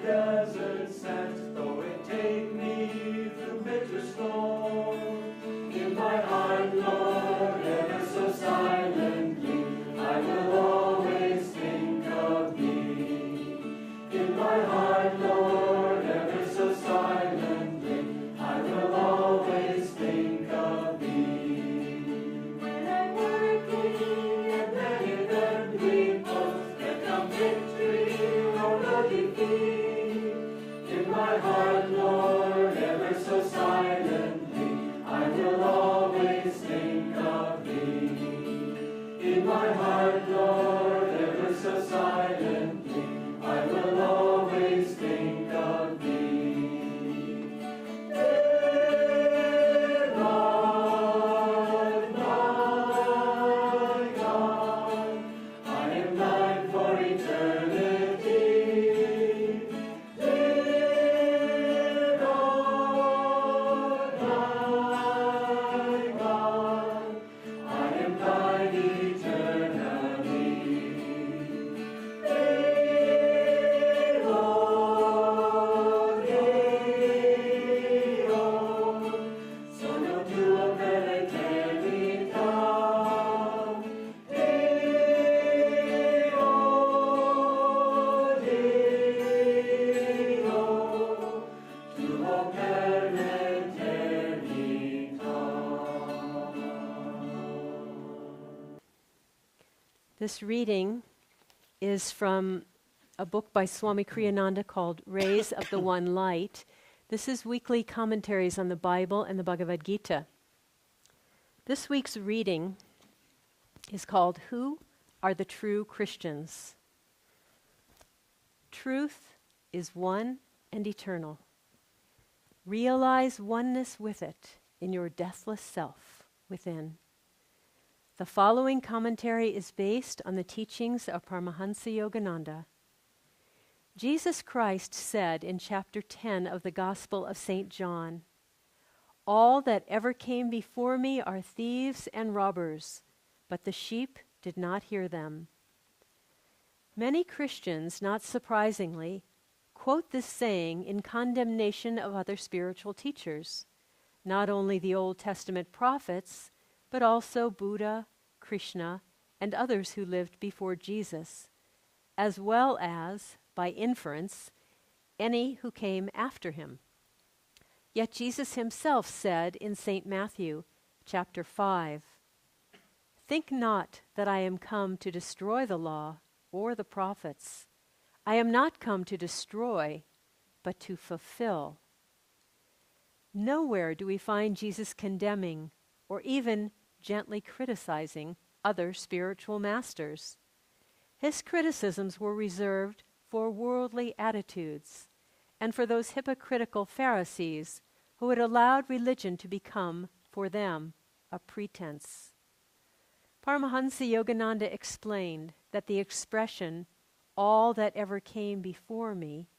desert sand, though it take me through bitter storm. In my heart, Lord, ever so silently, I will always think of Thee. In my heart, Lord, ever so silently, I will always think of Thee. When I'm working and many them people, there come victory or no defeat. In my heart, Lord, ever so silently, I will always think of Thee. In my heart, Lord, ever so silently, I will always think of Thee. Dear Lord, my God, I am Thine for eternity. Dear Lord, my God, I am Thine eternally. Hey, Lord, hey, oh, sono tuo per l'eternità. Hey, oh, Dio, tuo per l'eternità. This reading is from a book by Swami Kriyananda called Rays of the One Light. This is weekly commentaries on the Bible and the Bhagavad Gita. This week's reading is called Who Are the True Christians? Truth is one and eternal. Realize oneness with it in your deathless self within. The following commentary is based on the teachings of Paramahansa Yogananda. Jesus Christ said in chapter 10 of the Gospel of St. John, "All that ever came before me are thieves and robbers, but the sheep did not hear them." Many Christians, not surprisingly, quote this saying in condemnation of other spiritual teachers, not only the Old Testament prophets, but also Buddha, Krishna, and others who lived before Jesus, as well as, by inference, any who came after him. Yet Jesus himself said in St. Matthew, chapter 5, "Think not that I am come to destroy the law or the prophets. I am not come to destroy, but to fulfill." Nowhere do we find Jesus condemning or even gently criticizing other spiritual masters. His criticisms were reserved for worldly attitudes and for those hypocritical Pharisees who had allowed religion to become, for them, a pretense. Paramahansa Yogananda explained that the expression, "all that ever came before me,"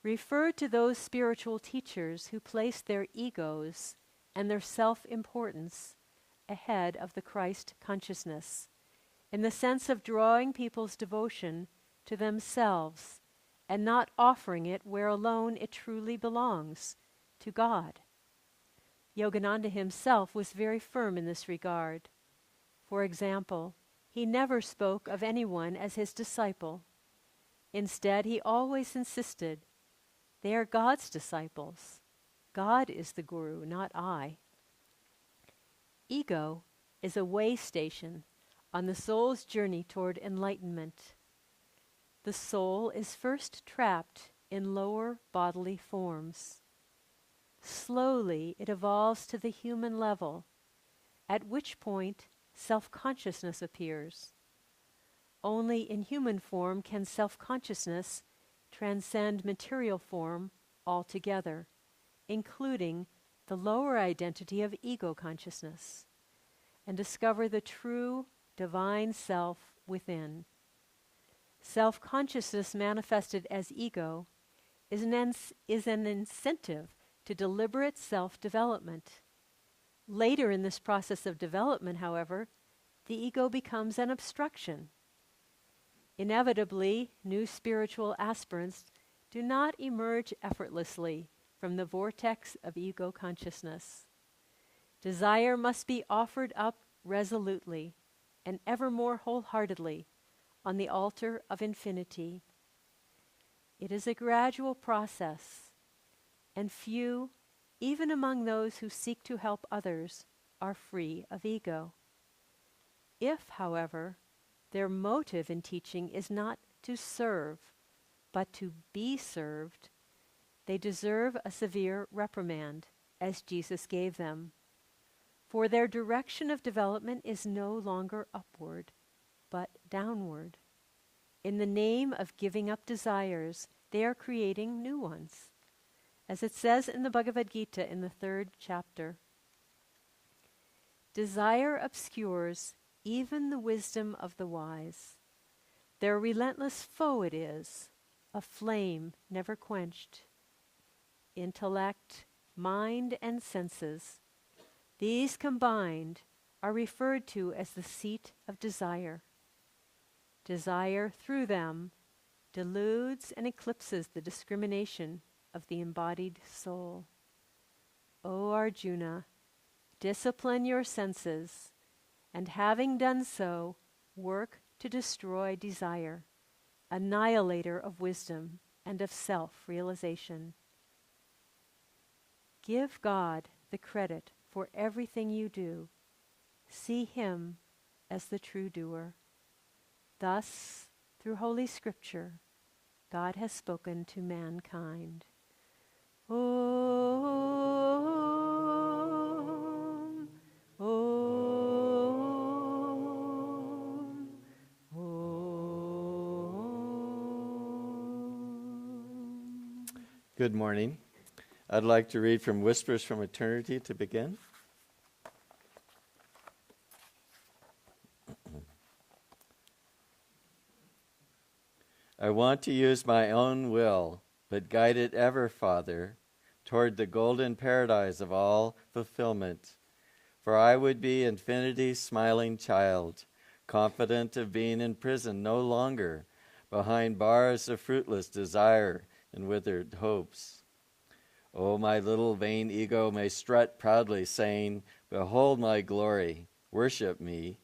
referred to those spiritual teachers who placed their egos and their self-importance ahead of the Christ consciousness, in the sense of drawing people's devotion to themselves and not offering it where alone it truly belongs, to God. Yogananda himself was very firm in this regard. For example, he never spoke of anyone as his disciple. Instead, he always insisted, "They are God's disciples. God is the guru, not I." Ego is a way station on the soul's journey toward enlightenment. The soul is first trapped in lower bodily forms. Slowly it evolves to the human level, at which point self-consciousness appears. Only in human form can self-consciousness transcend material form altogether, including the lower identity of ego consciousness, and discover the true divine self within. Self-consciousness manifested as ego is an incentive to deliberate self-development. Later in this process of development, however, the ego becomes an obstruction. Inevitably, new spiritual aspirants do not emerge effortlessly from the vortex of ego consciousness. Desire must be offered up resolutely and ever more wholeheartedly on the altar of infinity. It is a gradual process, and few, even among those who seek to help others, are free of ego. If, however, their motive in teaching is not to serve, but to be served, they deserve a severe reprimand, as Jesus gave them. For their direction of development is no longer upward, but downward. In the name of giving up desires, they are creating new ones. As it says in the Bhagavad Gita in the 3rd chapter, desire obscures even the wisdom of the wise. Their relentless foe it is, a flame never quenched. Intellect, mind, and senses, these combined are referred to as the seat of desire. Desire, through them, deludes and eclipses the discrimination of the embodied soul. O Arjuna, discipline your senses, and having done so, work to destroy desire, annihilator of wisdom and of self-realization. Give God the credit for everything you do. See Him as the true doer. Thus, through Holy Scripture, God has spoken to mankind. Om, Om, Om. Good morning. I'd like to read from Whispers from Eternity to begin. I want to use my own will, but guide it ever, Father, toward the golden paradise of all fulfillment. For I would be infinity's smiling child, confident of being in prison no longer, behind bars of fruitless desire and withered hopes. Oh, my little vain ego may strut proudly, saying, behold my glory, worship me.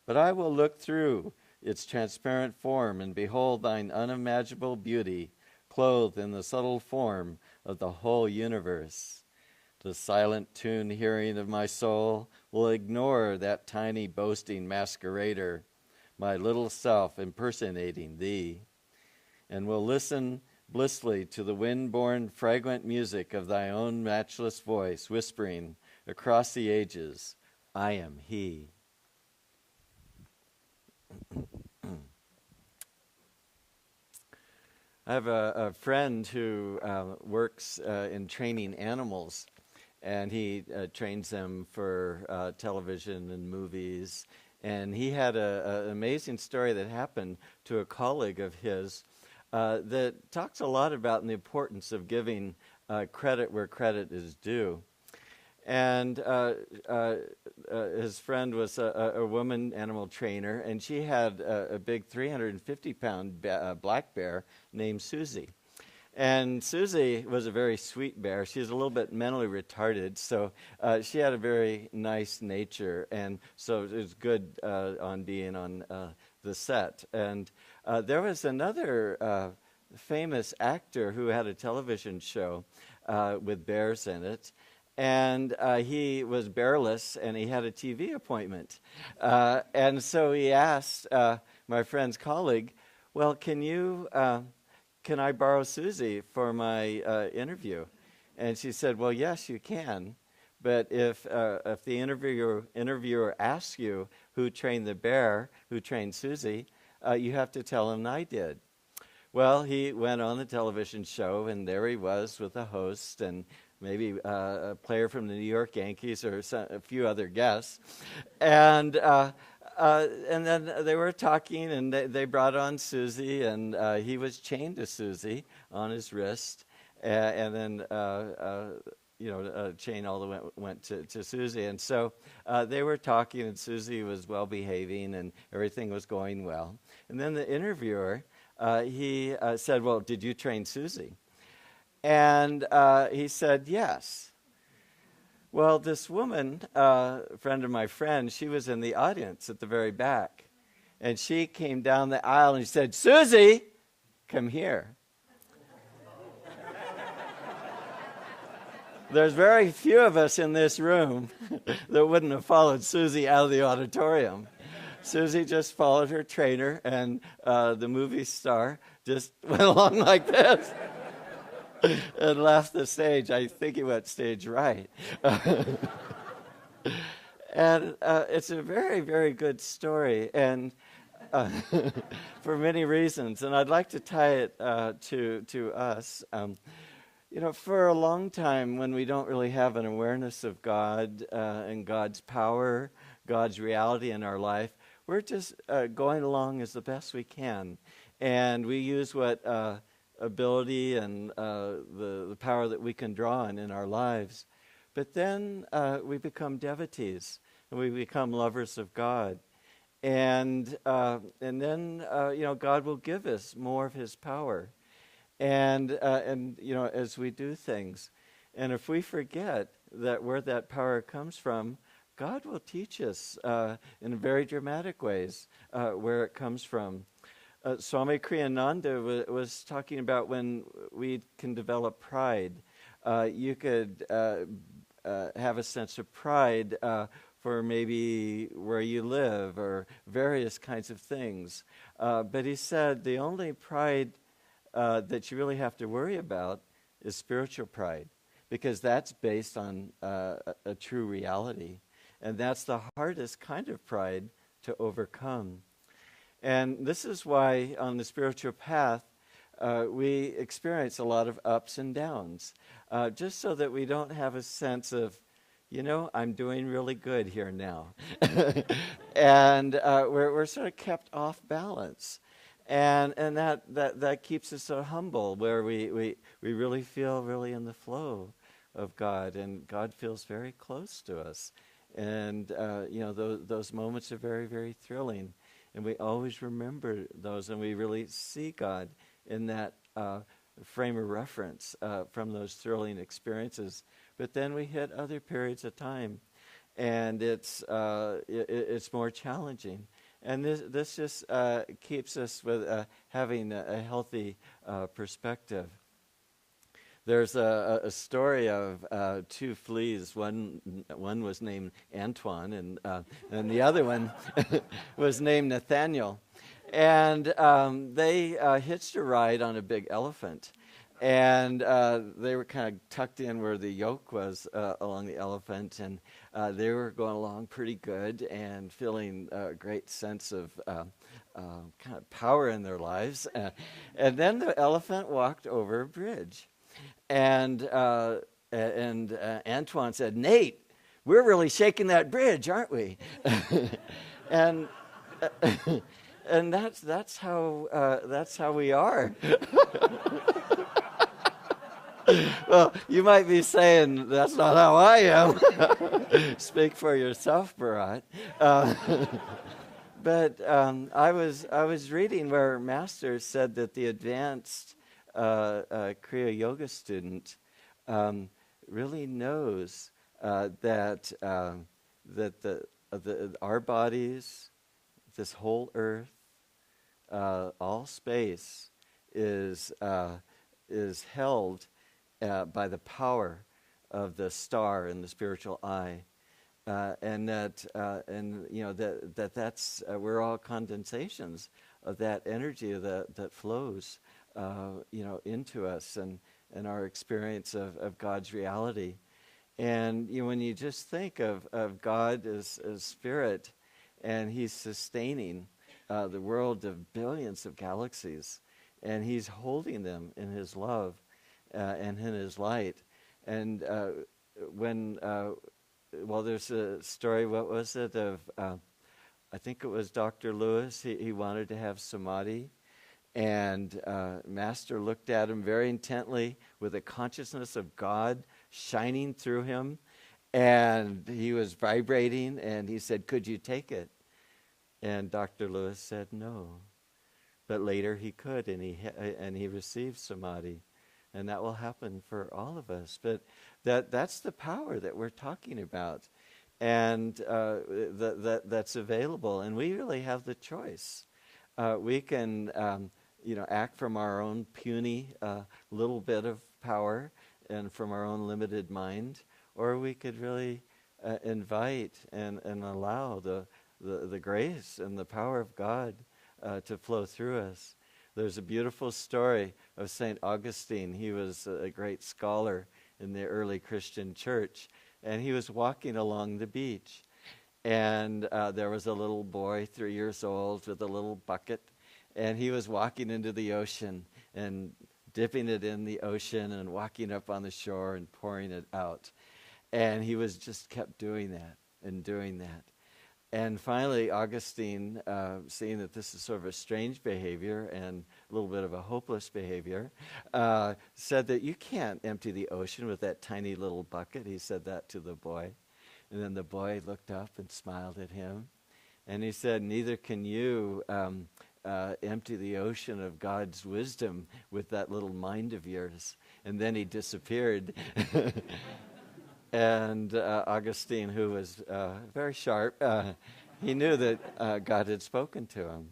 But I will look through its transparent form and behold thine unimaginable beauty, clothed in the subtle form of the whole universe. The silent tune hearing of my soul will ignore that tiny boasting masquerader, my little self impersonating thee, and will listen blissfully to the wind-borne fragrant music of thy own matchless voice, whispering across the ages, I am he. I have a friend who works in training animals, and he trains them for television and movies. And he had an amazing story that happened to a colleague of his that talks a lot about the importance of giving credit where credit is due. And his friend was a woman animal trainer, and she had a big 350-pound black bear named Susie. And Susie was a very sweet bear. She was a little bit mentally retarded, so she had a very nice nature, and so it was good on being on the set. And there was another famous actor who had a television show with bears in it, and he was bearless, and he had a TV appointment. And so he asked my friend's colleague, well, can I borrow Susie for my interview? And she said, well, yes, you can. But if the interviewer asks you who trained the bear, who trained Susie, you have to tell him I did. Well, he went on the television show, and there he was with a host and maybe a player from the New York Yankees or a few other guests. And then they were talking, and they brought on Susie, and he was chained to Susie on his wrist, and then chain all the way went to Susie. And so they were talking, and Susie was well behaving, and everything was going well. And then the interviewer he said, well, did you train Susie? And he said, yes. Well, this woman, friend of my friend, she was in the audience at the very back. And she came down the aisle and she said, Susie, come here. There's very few of us in this room that wouldn't have followed Susie out of the auditorium. Susie just followed her trainer, and the movie star just went along like this and left the stage. I think he went stage right. And it's a very, very good story, and for many reasons. And I'd like to tie it to us. For a long time, when we don't really have an awareness of God and God's power, God's reality in our life, we're just going along as the best we can. And we use what ability and the power that we can draw on in our lives. But then we become devotees, and we become lovers of God. And then God will give us more of His power. And as we do things, and if we forget that where that power comes from, God will teach us in very dramatic ways where it comes from. Swami Kriyananda was talking about when we can develop pride. You could have a sense of pride for maybe where you live or various kinds of things. But he said the only pride that you really have to worry about is spiritual pride, because that's based on a true reality. And that's the hardest kind of pride to overcome. And this is why on the spiritual path, we experience a lot of ups and downs, just so that we don't have a sense of, I'm doing really good here now. And we're sort of kept off balance. And that keeps us so humble, where we really feel really in the flow of God, and God feels very close to us. And those moments are very, very thrilling, and we always remember those, and we really see God in that frame of reference from those thrilling experiences. But then we hit other periods of time, and it's more challenging. And this just keeps us with having a healthy perspective. There's a story of two fleas. One was named Antoine, and the other one was named Nathaniel. And they hitched a ride on a big elephant. And they were kind of tucked in where the yoke was along the elephant, and they were going along pretty good and feeling a great sense of kind of power in their lives. And then the elephant walked over a bridge, and Antoine said, "Nate, we're really shaking that bridge, aren't we?" and that's how we are. Well, you might be saying, that's not how I am. Speak for yourself, Bharat. But I was reading where Master said that the advanced Kriya Yoga student really knows that our bodies, this whole earth, all space is held by the power of the star in the spiritual eye, and that's we're all condensations of that energy that flows into us and our experience of God's reality. And when you just think of God as spirit, and He's sustaining the world of billions of galaxies, and He's holding them in His love and in His light. And there's a story, what was it, of, I think it was Dr. Lewis. He wanted to have samadhi, and Master looked at him very intently with a consciousness of God shining through him, and he was vibrating, and he said, "Could you take it?" And Dr. Lewis said, "No." but later he could, and he received samadhi, and that will happen for all of us. But that's the power that we're talking about, and that's available, and we really have the choice. We can, act from our own puny little bit of power and from our own limited mind, or we could really invite and allow the grace and the power of God to flow through us. There's a beautiful story of St. Augustine. He was a great scholar in the early Christian church, and he was walking along the beach. And there was a little boy, 3 years old, with a little bucket, and he was walking into the ocean and dipping it in the ocean and walking up on the shore and pouring it out. And he was just kept doing that and doing that. And finally, Augustine, seeing that this is sort of a strange behavior and a little bit of a hopeless behavior, said that you can't empty the ocean with that tiny little bucket. He said that to the boy. And then the boy looked up and smiled at him. And he said, neither can you empty the ocean of God's wisdom with that little mind of yours. And then he disappeared. And Augustine, who was very sharp, he knew that God had spoken to him.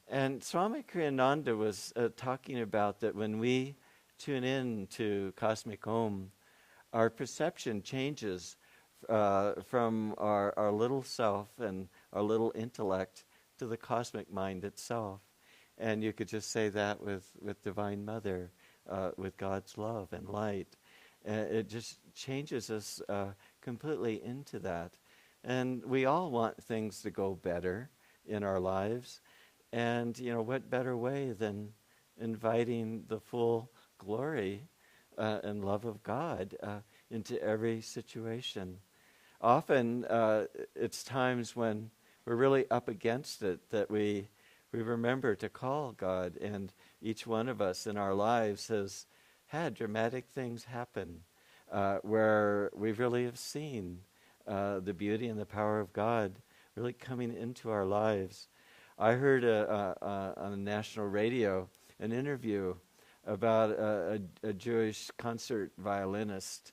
And Swami Kriyananda was talking about that when we tune in to Cosmic Om, our perception changes from our little self and our little intellect to the cosmic mind itself. And you could just say that with Divine Mother, with God's love and light. It just changes us completely into that. And we all want things to go better in our lives. And, what better way than inviting the full glory and love of God into every situation. Often it's times when we're really up against it that we remember to call God, and each one of us in our lives has had dramatic things happen where we really have seen the beauty and the power of God really coming into our lives. I heard on the national radio an interview about a Jewish concert violinist,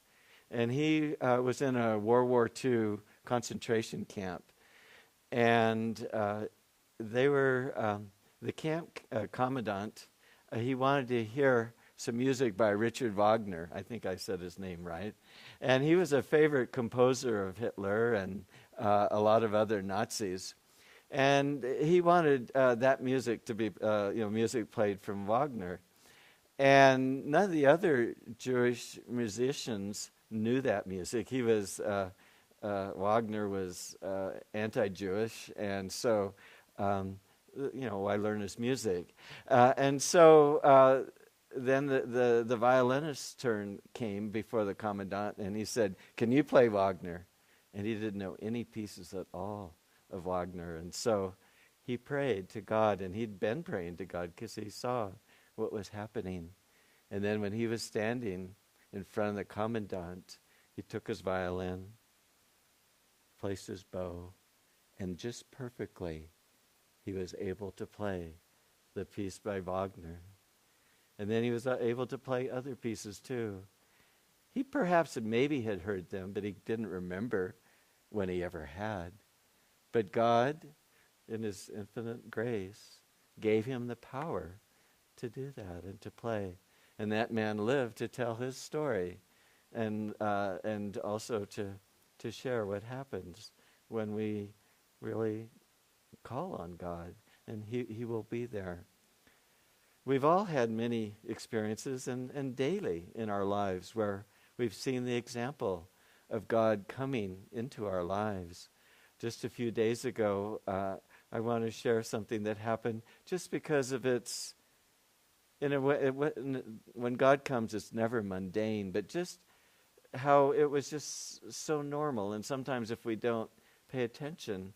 and he was in a World War II concentration camp, and they were the camp commandant. He wanted to hear some music by Richard Wagner. I think I said his name right. And he was a favorite composer of Hitler and a lot of other Nazis. And he wanted that music to be, music played from Wagner. And none of the other Jewish musicians knew that music. He was, Wagner was anti-Jewish, and so, why learn his music? And so then the violinist's turn came before the commandant, and he said, "Can you play Wagner?" And he didn't know any pieces at all of Wagner. And so he prayed to God, and he'd been praying to God because he saw what was happening. And then when he was standing in front of the commandant, he took his violin, placed his bow, and just perfectly he was able to play the piece by Wagner. And then he was able to play other pieces too. He perhaps maybe had heard them, but he didn't remember when he ever had. But God, in his infinite grace, gave him the power to do that and to play. And that man lived to tell his story and also to share what happens when we really call on God, and he will be there. We've all had many experiences and daily in our lives where we've seen the example of God coming into our lives. Just a few days ago, I want to share something that happened just because of its, in a way, when God comes, it's never mundane, but just how it was just so normal. And sometimes if we don't pay attention,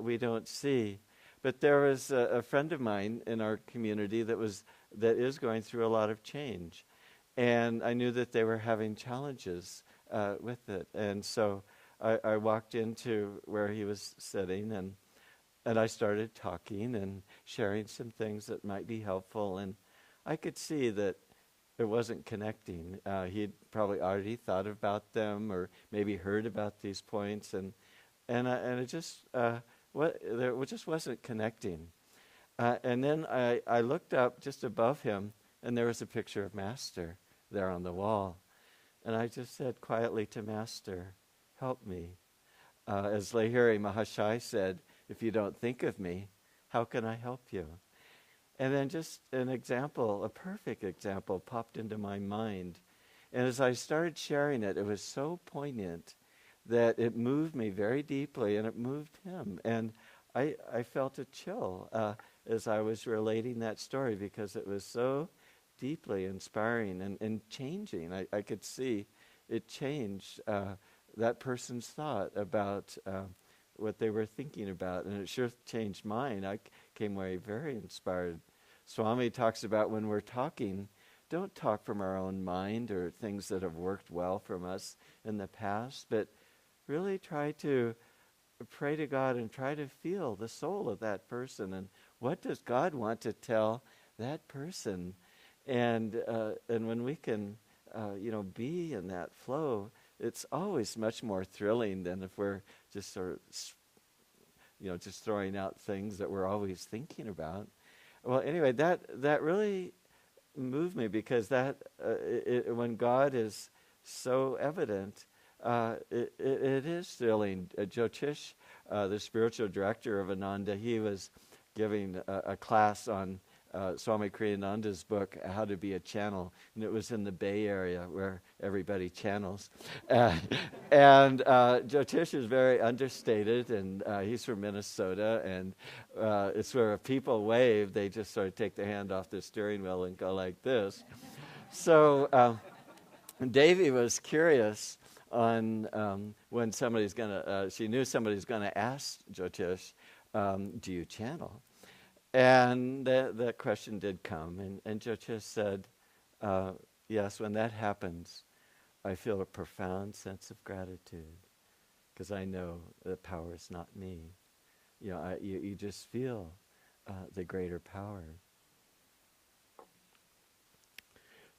we don't see. But there was a friend of mine in our community that is going through a lot of change. And I knew that they were having challenges with it. And so I walked into where he was sitting, and and I started talking and sharing some things that might be helpful, and I could see that it wasn't connecting. He'd probably already thought about them, or maybe heard about these points, and it just it just wasn't connecting. And then I looked up just above him, and there was a picture of Master there on the wall, and I just said quietly to Master, "Help me." As Lahiri Mahashai said, "If you don't think of me, how can I help you?" And then just an example, a perfect example, popped into my mind. And as I started sharing it, it was so poignant that it moved me very deeply, and it moved him. And I felt a chill as I was relating that story, because it was so deeply inspiring and changing. I could see it changed that person's thought about what they were thinking about, and it sure changed mine. I came away very inspired. Swami talks about when we're talking, don't talk from our own mind or things that have worked well from us in the past, but really try to pray to God and try to feel the soul of that person, and what does God want to tell that person. And when we can be in that flow, it's always much more thrilling than if we're just sort of just throwing out things that we're always thinking about. Well, anyway, that really moved me, because that when God is so evident, it is thrilling. Jyotish, the spiritual director of Ananda, he was giving a class on Swami Kriyananda's book, How to Be a Channel, and it was in the Bay Area where everybody channels. And Jyotish is very understated, and he's from Minnesota, and it's where if people wave, they just sort of take their hand off the steering wheel and go like this. So Devi was curious on when somebody's going to, she knew somebody's going to ask Jyotish, do you channel? And that question did come, and Jyotish said, yes, when that happens, I feel a profound sense of gratitude, because I know the power is not me. You just feel the greater power.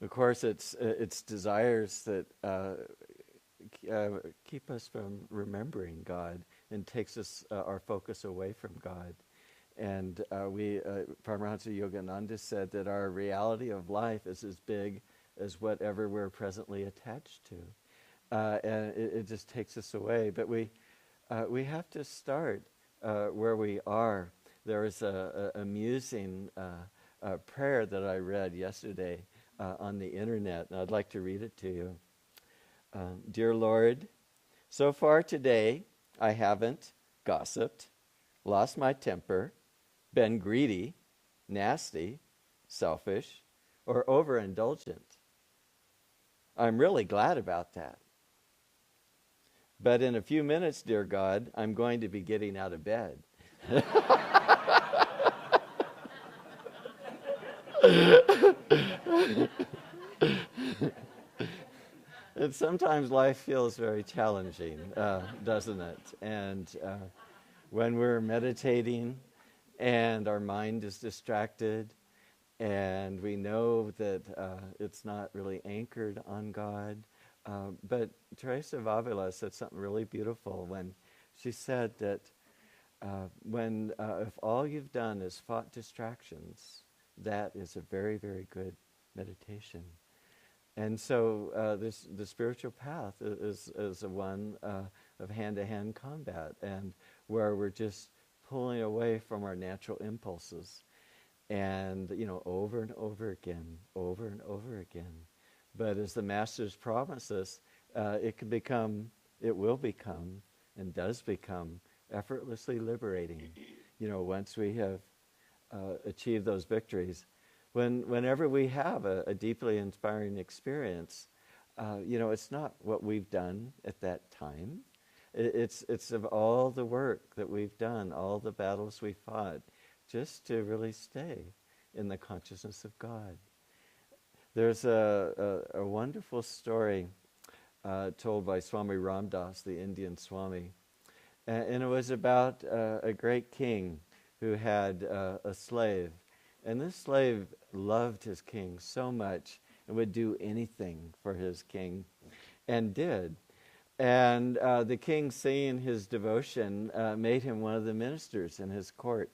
Of course, it's desires that keep us from remembering God and takes us our focus away from God. And Paramahansa Yogananda said that our reality of life is as big as whatever we're presently attached to. And it just takes us away. But we have to start where we are. There was a amusing prayer that I read yesterday on the internet, and I'd like to read it to you. Dear Lord, so far today I haven't gossiped, lost my temper, been greedy, nasty, selfish, or overindulgent. I'm really glad about that. But in a few minutes, dear God, I'm going to be getting out of bed. And sometimes life feels very challenging, doesn't it? And when we're meditating and our mind is distracted, and we know that it's not really anchored on God. But Teresa of Avila said something really beautiful when she said that if all you've done is fought distractions, that is a very, very good meditation. And so the spiritual path is a one of hand-to-hand combat, and where we're just pulling away from our natural impulses, and over and over again, over and over again. But as the Masters promise us, it will become, and does become, effortlessly liberating. Once we have achieved those victories, whenever we have a deeply inspiring experience, it's not what we've done at that time. It's of all the work that we've done, all the battles we fought, just to really stay in the consciousness of God. There's a wonderful story told by Swami Ramdas, the Indian Swami, And it was about a great king who had a slave. And this slave loved his king so much and would do anything for his king, and did. And the king, seeing his devotion, made him one of the ministers in his court.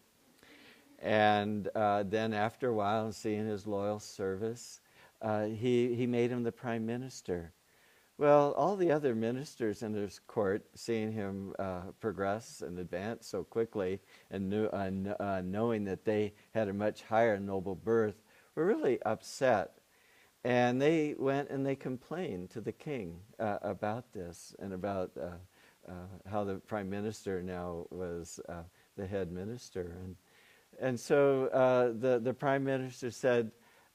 And then after a while, seeing his loyal service, he made him the prime minister. Well, all the other ministers in his court, seeing him progress and advance so quickly, and knowing that they had a much higher noble birth, were really upset. And they went and they complained to the king about this, and about how the prime minister now was the head minister. And so the prime minister said,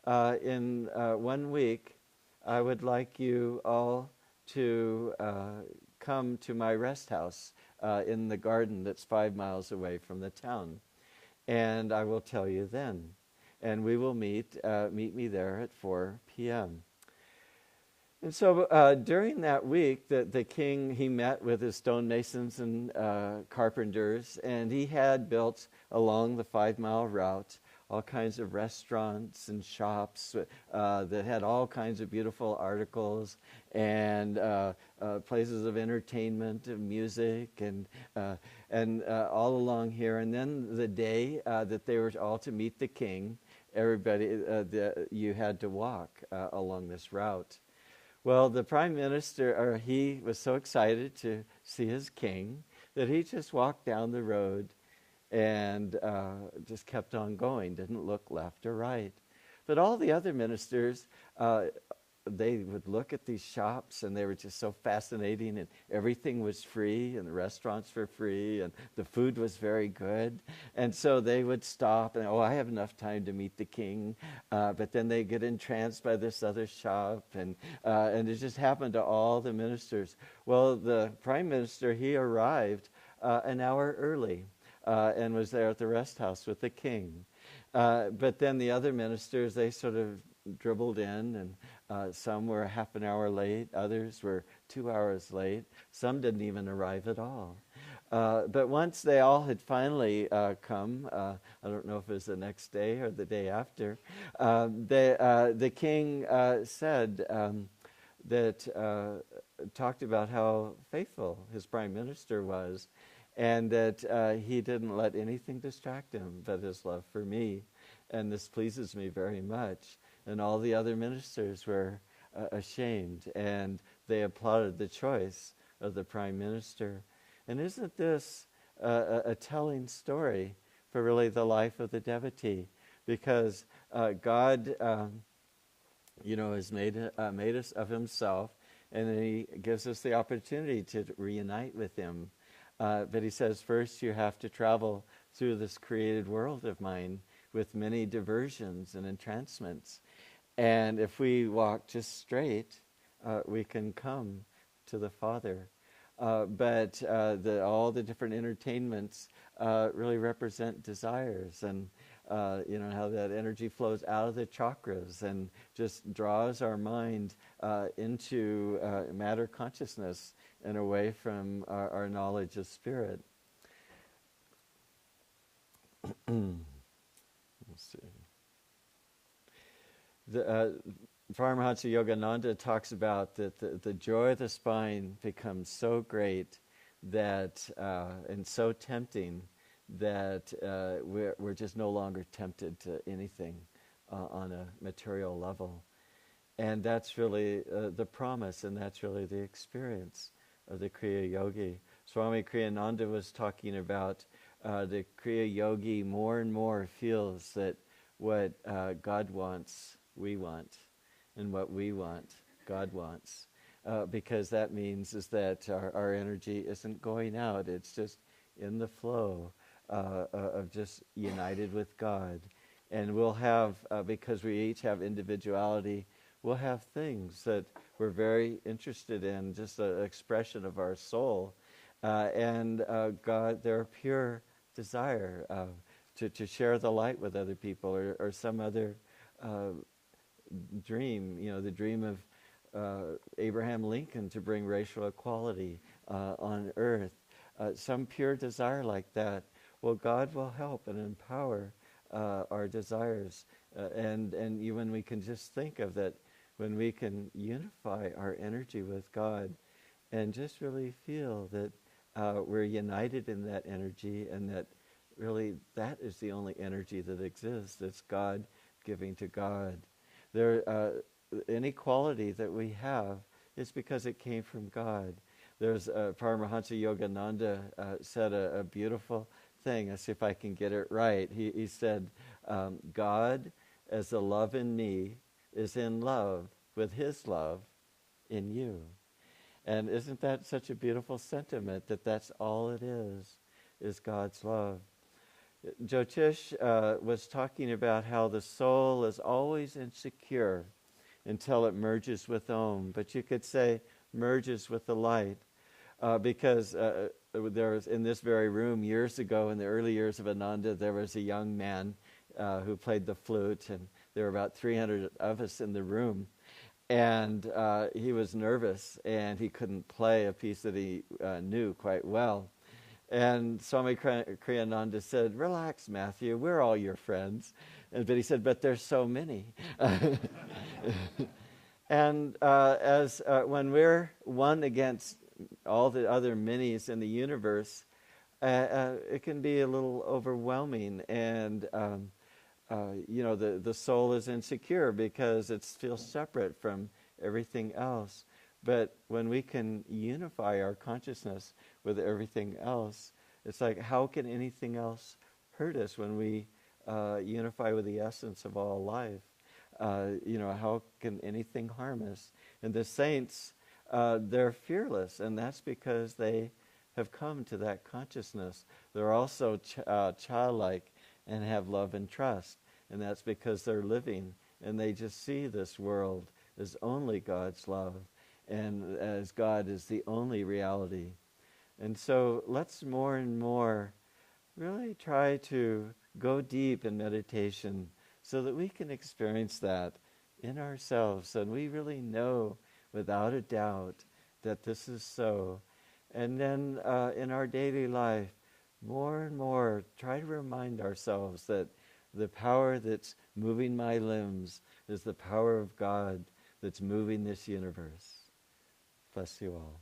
in 1 week, I would like you all to come to my rest house in the garden that's 5 miles away from the town. And I will tell you then. And we will meet me there at 4 p.m. And so during that week, the king, he met with his stonemasons and carpenters, and he had built along the 5-mile route all kinds of restaurants and shops that had all kinds of beautiful articles, and places of entertainment and music, and all along here. And then the day that they were all to meet the king, everybody, you had to walk along this route. Well, the prime minister, he was so excited to see his king that he just walked down the road and just kept on going, didn't look left or right. But all the other ministers, they would look at these shops, and they were just so fascinating, and everything was free, and the restaurants were free, and the food was very good. And so they would stop, and, I have enough time to meet the king. But then they get entranced by this other shop, and it just happened to all the ministers. Well, the prime minister, he arrived an hour early. And was there at the rest house with the king. But then the other ministers, they sort of dribbled in, and some were half an hour late, others were 2 hours late, some didn't even arrive at all. But once they all had finally come, I don't know if it was the next day or the day after, the king said that, talked about how faithful his prime minister was, and that he didn't let anything distract him but his love for me. And this pleases me very much. And all the other ministers were ashamed, and they applauded the choice of the prime minister. And isn't this a telling story for really the life of the devotee? Because God, has made us of himself, and then he gives us the opportunity to reunite with him. But he says, first you have to travel through this created world of mine with many diversions and entrancements. And if we walk just straight, we can come to the Father. But all the different entertainments really represent desires, and how that energy flows out of the chakras and just draws our mind into matter consciousness and away from our knowledge of spirit. Let's see. Paramahansa Yogananda talks about that the joy of the spine becomes so great that and so tempting that we're just no longer tempted to anything on a material level. And that's really the promise, and that's really the experience of the Kriya Yogi. Swami Kriyananda was talking about the Kriya Yogi more and more feels that what God wants, we want, and what we want, God wants. Because that means is that our energy isn't going out, it's just in the flow of just united with God. And we'll have, because we each have individuality, we'll have things that we're very interested in, just an expression of our soul. And God, their pure desire to share the light with other people, or some other dream, the dream of Abraham Lincoln to bring racial equality on earth. some pure desire like that, well, God will help and empower our desires. When we can just think of that, when we can unify our energy with God and just really feel that we're united in that energy, and that really that is the only energy that exists. It's God giving to God. Any quality that we have is because it came from God. There's Paramahansa Yogananda said a beautiful thing. Let's see if I can get it right. He said, God, as the love in me, is in love with his love in you. And isn't that such a beautiful sentiment, that that's all it is God's love. Jyotish was talking about how the soul is always insecure until it merges with Om. But you could say merges with the light. Because there was, in this very room years ago, in the early years of Ananda, there was a young man who played the flute, and there were about 300 of us in the room. And he was nervous, and he couldn't play a piece that he knew quite well. And Swami Kriyananda said, "Relax, Matthew, we're all your friends." But he said, "But there's so many." And when we're one against all the other minis in the universe, it can be a little overwhelming, and the soul is insecure because it feels separate from everything else. But when we can unify our consciousness with everything else, it's like, how can anything else hurt us when we unify with the essence of all life? How can anything harm us? And the saints, they're fearless, and that's because they have come to that consciousness. They're also childlike and have love and trust, and that's because they're living, and they just see this world as only God's love, and as God is the only reality. And so let's more and more really try to go deep in meditation so that we can experience that in ourselves, and we really know without a doubt that this is so. And then in our daily life, more and more try to remind ourselves that the power that's moving my limbs is the power of God that's moving this universe. Bless you all.